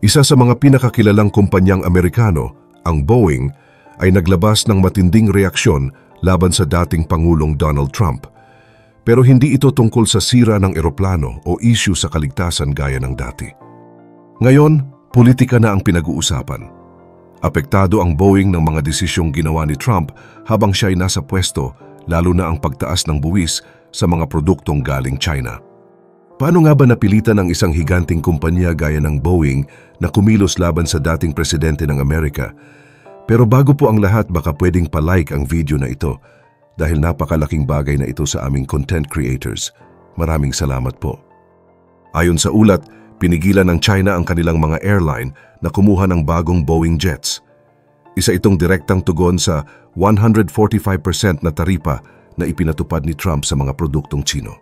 Isa sa mga pinakakilalang kumpanyang Amerikano, ang Boeing, ay naglabas ng matinding reaksyon laban sa dating Pangulong Donald Trump. Pero hindi ito tungkol sa sira ng eroplano o issue sa kaligtasan gaya ng dati. Ngayon, politika na ang pinag-uusapan. Apektado ang Boeing ng mga desisyong ginawa ni Trump habang siya ay nasa pwesto, lalo na ang pagtaas ng buwis sa mga produktong galing China. Paano nga ba napilitan ng isang higanting kumpanya gaya ng Boeing na kumilos laban sa dating presidente ng Amerika? Pero bago po ang lahat, baka pwedeng palike ang video na ito dahil napakalaking bagay na ito sa aming content creators. Maraming salamat po. Ayon sa ulat, pinigilan ng China ang kanilang mga airline na kumuha ng bagong Boeing jets. Isa itong direktang tugon sa 145% na taripa na ipinatupad ni Trump sa mga produktong Tsino.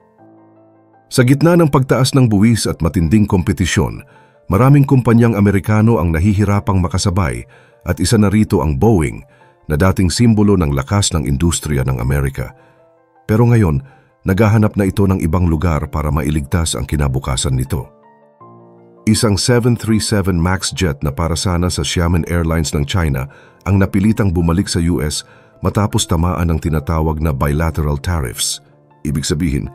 Sa gitna ng pagtaas ng buwis at matinding kompetisyon, maraming kumpanyang Amerikano ang nahihirapang makasabay at isa na rito ang Boeing na dating simbolo ng lakas ng industriya ng Amerika. Pero ngayon, naghahanap na ito ng ibang lugar para mailigtas ang kinabukasan nito. Isang 737 MAX jet na para sana sa Xiamen Airlines ng China ang napilitang bumalik sa US matapos tamaan ng tinatawag na bilateral tariffs. Ibig sabihin,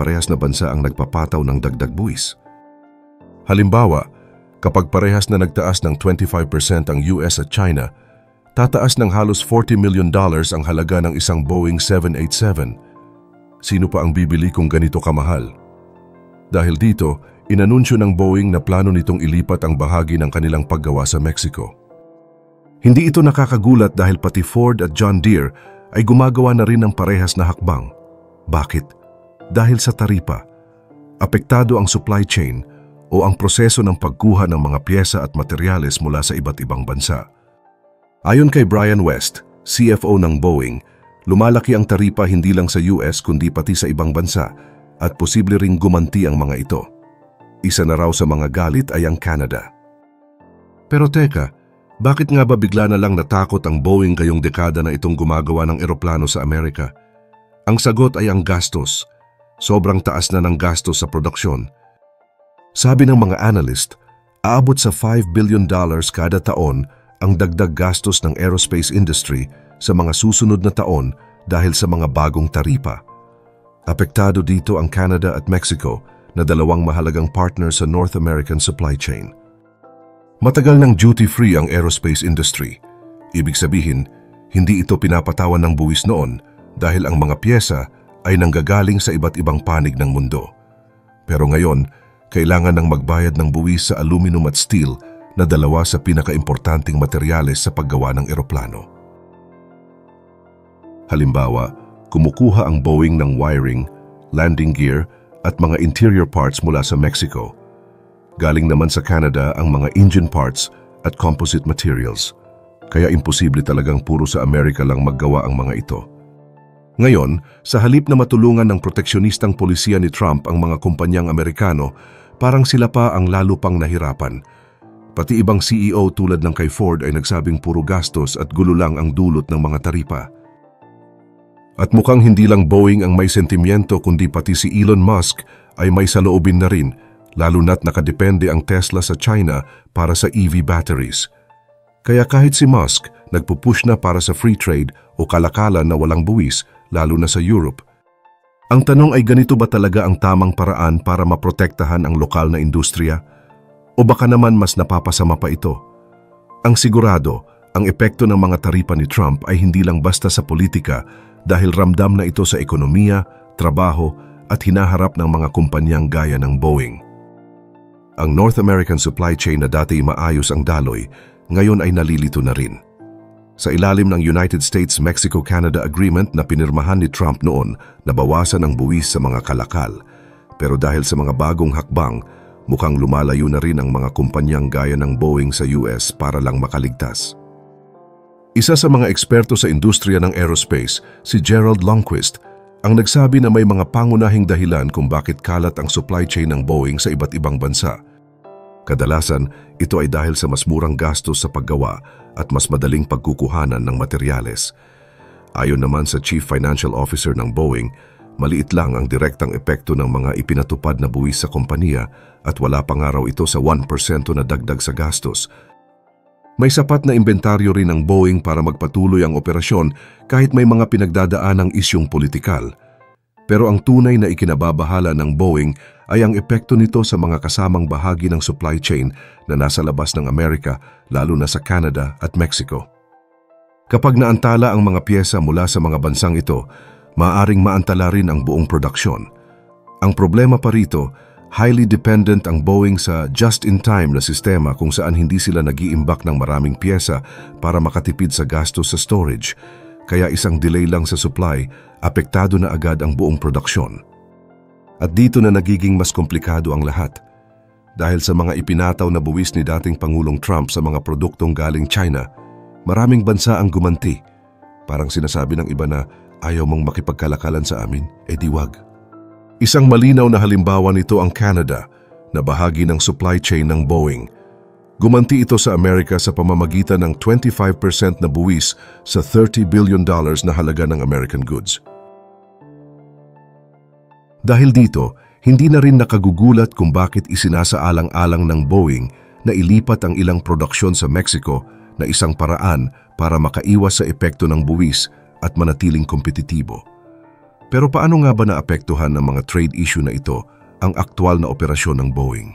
parehas na bansa ang nagpapataw ng dagdag buwis. Halimbawa, kapag parehas na nagtaas ng 25% ang US at China, tataas ng halos $40 million ang halaga ng isang Boeing 787. Sino pa ang bibili kung ganito kamahal? Dahil dito, inanunsyo ng Boeing na plano nitong ilipat ang bahagi ng kanilang paggawa sa Mexico. Hindi ito nakakagulat dahil pati Ford at John Deere ay gumagawa na rin ng parehas na hakbang. Bakit? Dahil sa taripa, apektado ang supply chain o ang proseso ng pagkuha ng mga pyesa at materyales mula sa iba't ibang bansa. Ayon kay Brian West, CFO ng Boeing, lumalaki ang taripa hindi lang sa US kundi pati sa ibang bansa at posible ring gumanti ang mga ito. Isa na raw sa mga galit ay ang Canada. Pero teka, bakit nga ba bigla na lang natakot ang Boeing ngayong dekada na itong gumagawa ng eroplano sa Amerika? Ang sagot ay ang gastos. Sobrang taas na ng gastos sa produksyon. Sabi ng mga analyst, aabot sa $5 billion kada taon ang dagdag gastos ng aerospace industry sa mga susunod na taon dahil sa mga bagong taripa. Apektado dito ang Canada at Mexico na dalawang mahalagang partner sa North American supply chain. Matagal ng duty-free ang aerospace industry. Ibig sabihin, hindi ito pinapatawan ng buwis noon dahil ang mga pyesa ay nanggagaling sa iba't ibang panig ng mundo. Pero ngayon, kailangan ng magbayad ng buwis sa aluminum at steel na dalawa sa pinakaimportanteng materyales sa paggawa ng eroplano. Halimbawa, kumukuha ang Boeing ng wiring, landing gear at mga interior parts mula sa Mexico. Galing naman sa Canada ang mga engine parts at composite materials. Kaya imposible talagang puro sa Amerika lang maggawa ang mga ito. Ngayon, sa halip na matulungan ng proteksyonistang polisiya ni Trump ang mga kumpanyang Amerikano, parang sila pa ang lalo pang nahirapan. Pati ibang CEO tulad ng kay Ford ay nagsabing puro gastos at gulo lang ang dulot ng mga taripa. At mukhang hindi lang Boeing ang may sentimiento kundi pati si Elon Musk ay may saloobin na rin, lalo na't nakadepende ang Tesla sa China para sa EV batteries. Kaya kahit si Musk nagpupush na para sa free trade o kalakalan na walang buwis, lalo na sa Europe. Ang tanong ay ganito ba talaga ang tamang paraan para maprotektahan ang lokal na industriya? O baka naman mas napapasama pa ito? Ang sigurado, ang epekto ng mga taripa ni Trump ay hindi lang basta sa politika dahil ramdam na ito sa ekonomiya, trabaho at hinaharap ng mga kumpanyang gaya ng Boeing. Ang North American supply chain na dati maayos ang daloy, ngayon ay nalilito na rin. Sa ilalim ng United States-Mexico-Canada Agreement na pinirmahan ni Trump noon, nabawasan ang buwis sa mga kalakal. Pero dahil sa mga bagong hakbang, mukhang lumalayo na rin ang mga kumpanyang gaya ng Boeing sa US para lang makaligtas. Isa sa mga eksperto sa industriya ng aerospace, si Gerald Longquist, ang nagsabi na may mga pangunahing dahilan kung bakit kalat ang supply chain ng Boeing sa iba't ibang bansa. Kadalasan, ito ay dahil sa mas murang gastos sa paggawa at mas madaling pagkukuhanan ng materyales. Ayon naman sa Chief Financial Officer ng Boeing, Maliit lang ang direktang epekto ng mga ipinatupad na buwis sa kompanya at wala pang araw ito sa 1% na dagdag sa gastos. May sapat na inventaryo rin ng Boeing para magpatuloy ang operasyon kahit may mga pinagdadaanang isyung politikal. Pero ang tunay na ikinababahala ng Boeing ay ang epekto nito sa mga kasamang bahagi ng supply chain na nasa labas ng Amerika, lalo na sa Canada at Mexico. Kapag naantala ang mga piyesa mula sa mga bansang ito, maaaring maantala rin ang buong produksyon. Ang problema pa rito, highly dependent ang Boeing sa just-in-time na sistema kung saan hindi sila nag-iimbak ng maraming piyesa para makatipid sa gastos sa storage. Kaya isang delay lang sa supply, apektado na agad ang buong produksyon. At dito na nagiging mas komplikado ang lahat. Dahil sa mga ipinataw na buwis ni dating Pangulong Trump sa mga produktong galing China, maraming bansa ang gumanti. Parang sinasabi ng iba na ayaw mong makipagkalakalan sa amin, di wag. Isang malinaw na halimbawa nito ang Canada, na bahagi ng supply chain ng Boeing. Gumanti ito sa Amerika sa pamamagitan ng 25% na buwis sa $30 billion na halaga ng American goods. Dahil dito, hindi na rin nakagugulat kung bakit isinasaalang-alang ng Boeing na ilipat ang ilang produksyon sa Mexico na isang paraan para makaiwas sa epekto ng buwis at manatiling kompetitibo. Pero paano nga ba naapektuhan ng mga trade issue na ito ang aktwal na operasyon ng Boeing?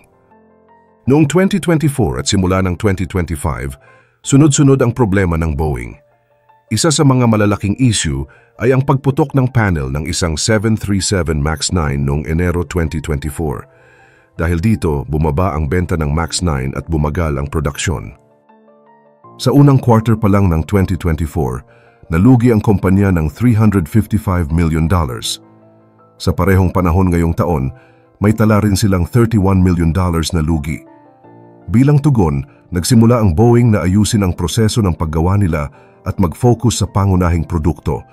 Noong 2024 at simula ng 2025, sunod-sunod ang problema ng Boeing. Isa sa mga malalaking issue ay ang pagputok ng panel ng isang 737 MAX 9 noong Enero 2024. Dahil dito, bumaba ang benta ng MAX 9 at bumagal ang produksyon. Sa unang quarter pa lang ng 2024, nalugi ang kumpanya ng $355 million. Sa parehong panahon ngayong taon, may tala rin silang $31 million na lugi. Bilang tugon, nagsimula ang Boeing na ayusin ang proseso ng paggawa nila at mag-focus sa pangunahing produkto.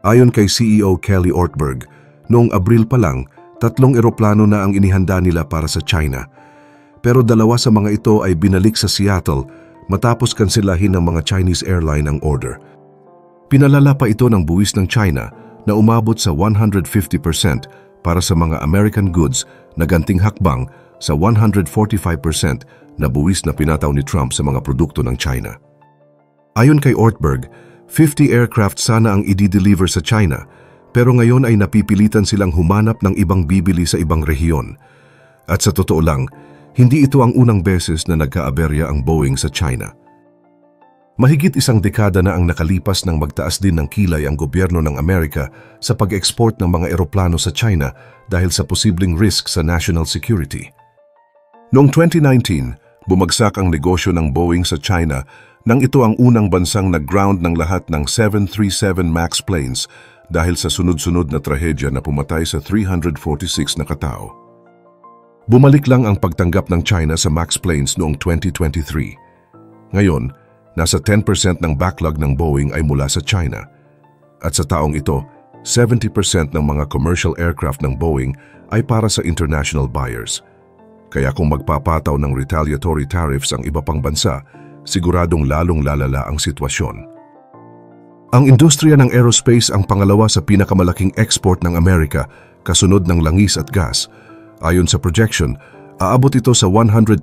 Ayon kay CEO Kelly Ortberg, noong Abril pa lang, 3 eroplano na ang inihanda nila para sa China. Pero 2 sa mga ito ay binalik sa Seattle matapos kansilahin ng mga Chinese airline ang order. Pinalala pa ito ng buwis ng China na umabot sa 150% para sa mga American goods na ganting hakbang sa 145% na buwis na pinataw ni Trump sa mga produkto ng China. Ayon kay Ortberg, 50 aircraft sana ang i-deliver sa China, pero ngayon ay napipilitan silang humanap ng ibang bibili sa ibang rehiyon. At sa totoo lang, hindi ito ang unang beses na nagkaaberya ang Boeing sa China. Mahigit 1 dekada na ang nakalipas nang magtaas din ng kilay ang gobyerno ng Amerika sa pag-export ng mga eroplano sa China dahil sa posibleng risk sa national security. Noong 2019, bumagsak ang negosyo ng Boeing sa China nang ito ang unang bansang nag-ground ng lahat ng 737 MAX planes dahil sa sunod-sunod na trahedya na pumatay sa 346 na katao. Bumalik lang ang pagtanggap ng China sa MAX planes noong 2023. Ngayon, nasa 10% ng backlog ng Boeing ay mula sa China. At sa taong ito, 70% ng mga commercial aircraft ng Boeing ay para sa international buyers. Kaya kung magpapataw ng retaliatory tariffs ang iba pang bansa, siguradong lalong lalala ang sitwasyon. Ang industriya ng aerospace ang pangalawa sa pinakamalaking export ng Amerika, kasunod ng langis at gas. Ayon sa projection, aabot ito sa $125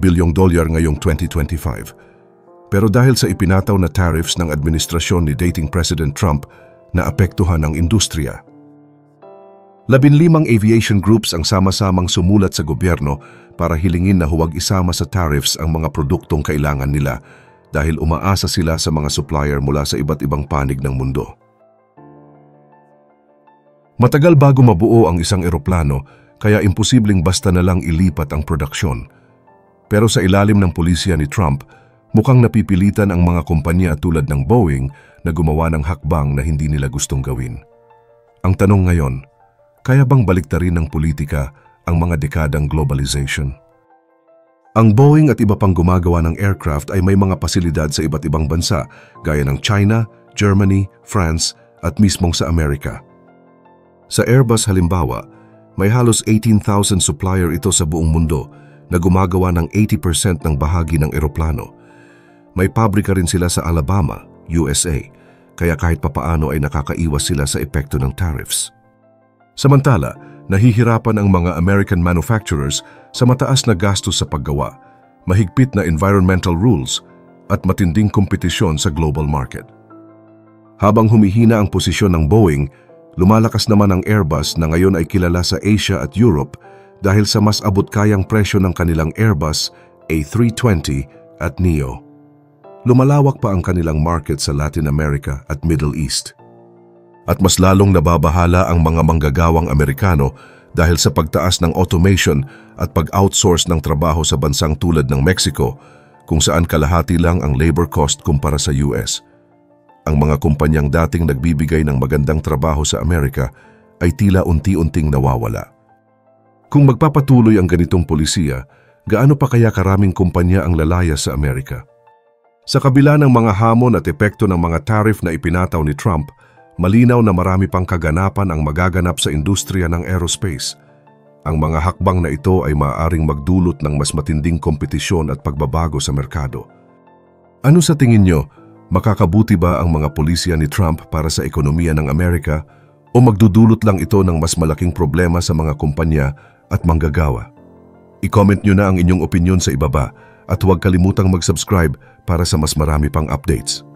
billion ngayong 2025. Pero dahil sa ipinataw na tariffs ng administrasyon ni dating President Trump, naapektuhan ang industriya. 15 aviation groups ang sama-samang sumulat sa gobyerno para hilingin na huwag isama sa tariffs ang mga produktong kailangan nila dahil umaasa sila sa mga supplier mula sa iba't ibang panig ng mundo. Matagal bago mabuo ang isang eroplano, kaya imposibleng basta na lang ilipat ang produksyon. Pero sa ilalim ng pulisya ni Trump, mukhang napipilitan ang mga kumpanya tulad ng Boeing na gumawa ng hakbang na hindi nila gustong gawin. Ang tanong ngayon, kaya bang baliktarin ng politika ang mga dekadang globalization? Ang Boeing at iba pang gumagawa ng aircraft ay may mga pasilidad sa iba't ibang bansa gaya ng China, Germany, France at mismong sa Amerika. Sa Airbus halimbawa, may halos 18,000 supplier ito sa buong mundo na gumagawa ng 80% ng bahagi ng eroplano. May pabrika rin sila sa Alabama, USA, kaya kahit papaano ay nakakaiwas sila sa epekto ng tariffs. Samantala, nahihirapan ang mga American manufacturers sa mataas na gastos sa paggawa, mahigpit na environmental rules, at matinding kompetisyon sa global market. Habang humihina ang posisyon ng Boeing, lumalakas naman ang Airbus na ngayon ay kilala sa Asia at Europe dahil sa mas abot-kayang presyo ng kanilang Airbus A320 at Neo. Lumalawak pa ang kanilang market sa Latin America at Middle East. At mas lalong nababahala ang mga manggagawang Amerikano dahil sa pagtaas ng automation at pag-outsource ng trabaho sa bansang tulad ng Mexico, kung saan kalahati lang ang labor cost kumpara sa US. Ang mga kumpanyang dating nagbibigay ng magandang trabaho sa Amerika ay tila unti-unting nawawala. Kung magpapatuloy ang ganitong polisiya, gaano pa kaya karaming kumpanya ang lalaya sa Amerika? Sa kabila ng mga hamon at epekto ng mga tariff na ipinataw ni Trump, malinaw na marami pang kaganapan ang magaganap sa industriya ng aerospace. Ang mga hakbang na ito ay maaaring magdulot ng mas matinding kompetisyon at pagbabago sa merkado. Ano sa tingin nyo, makakabuti ba ang mga pulisya ni Trump para sa ekonomiya ng Amerika o magdudulot lang ito ng mas malaking problema sa mga kumpanya at manggagawa? I-comment nyo na ang inyong opinyon sa ibaba at huwag kalimutang mag-subscribe para sa mas marami pang updates.